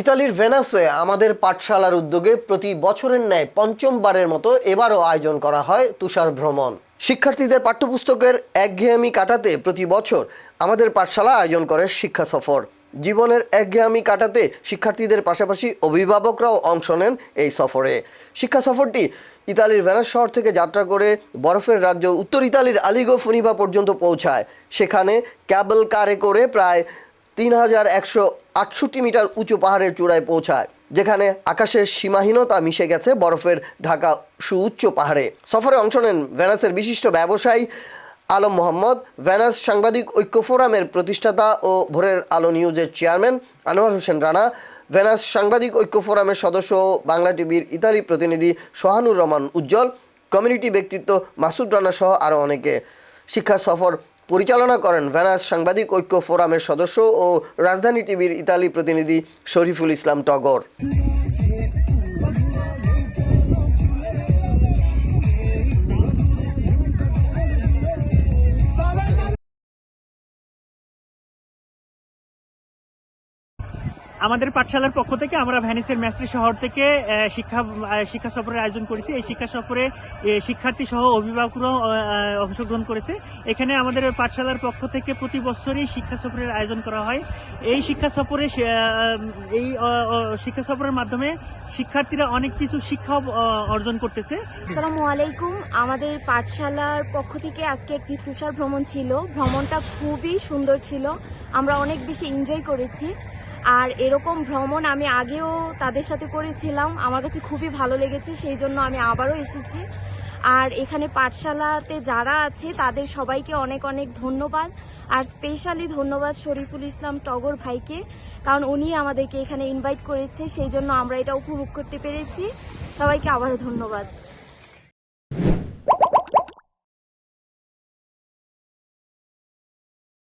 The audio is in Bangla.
ইতালির ভেনাসে আমাদের পাঠশালার উদ্যোগে প্রতি বছরের ন্যায় পঞ্চমবারের মতো এবারও আয়োজন করা হয় তুষার ভ্রমণ। শিক্ষার্থীদের পাঠ্যপুস্তকের একঘেয়েমি কাটাতে প্রতি বছর আমাদের পাঠশালা আয়োজন করে শিক্ষা সফর। জীবনের একঘেয়েমি কাটাতে শিক্ষার্থীদের পাশাপাশি অভিভাবকরাও অংশ নেন এই সফরে। শিক্ষা সফরটি ইতালির ভেনাস শহর থেকে যাত্রা করে বরফের রাজ্য উত্তর ইতালির আলিগো ফুনিভা পর্যন্ত পৌঁছায়। সেখানে ক্যাবল কারে করে প্রায় 3168 মিটার উঁচু পাহাড়ের চূড়ায় পৌঁছায়, যেখানে আকাশের সীমাহীনতা মিশে গেছে বরফের ঢাকা সুউচ্চ পাহাড়ে। সফরে অংশ নেন ভেনাসের বিশিষ্ট ব্যবসায়ী আলম মোহাম্মদ, ভেনাস সাংবাদিক ঐক্য ফোরামের প্রতিষ্ঠাতা ও ভোরের আলো নিউজের চেয়ারম্যান আনোয়ার হোসেন রানা, ভেনাস সাংবাদিক ঐক্য ফোরামের সদস্য ও বাংলা টিভির ইতালি প্রতিনিধি সোহানুর রহমান উজ্জ্বল, কমিউনিটি ব্যক্তিত্ব মাসুদ রানা সহ আরও অনেকে। শিক্ষা সফর পরিচালনা করেন ভেনাস সাংবাদিক ঐক্য ফোরামের সদস্য ও রাজধানী টিভির ইতালি প্রতিনিধি শরীফুল ইসলাম টগর। আমাদের পাঠশালার পক্ষ থেকে আমরা ভেনিসের মেস্ত্রি শহর থেকে শিক্ষা সফরের আয়োজন করেছি। এই শিক্ষা সফরে শিক্ষার্থী সহ অভিভাবকরাও অংশগ্রহণ করেছে। এখানে আমাদের পাঠশালার পক্ষ থেকে প্রতি বছরই শিক্ষা সফরের আয়োজন করা হয়। এই শিক্ষা সফরের মাধ্যমে শিক্ষার্থীরা অনেক কিছু শিক্ষা অর্জন করতেছে। আসসালামু আলাইকুম। আমাদের পাঠশালার পক্ষ থেকে আজকে একটি তুষার ভ্রমণ ছিল। ভ্রমণটা খুবই সুন্দর ছিল, আমরা অনেক বেশি এনজয় করেছি। আর এরকম ভ্রমণ আমি আগেও তাদের সাথে করেছিলাম, আমার কাছে খুবই ভালো লেগেছে, সেই জন্য আমি আবারও এসেছি। আর এখানে পাঠশালাতে যারা আছে তাদের সবাইকে অনেক অনেক ধন্যবাদ। আর স্পেশালি ধন্যবাদ শরীফুল ইসলাম টগর ভাইকে, কারণ উনি আমাদেরকে এখানে ইনভাইট করেছে, সেই জন্য আমরা এটা উপভোগ করতে পেরেছি। সবাইকে আবারও ধন্যবাদ।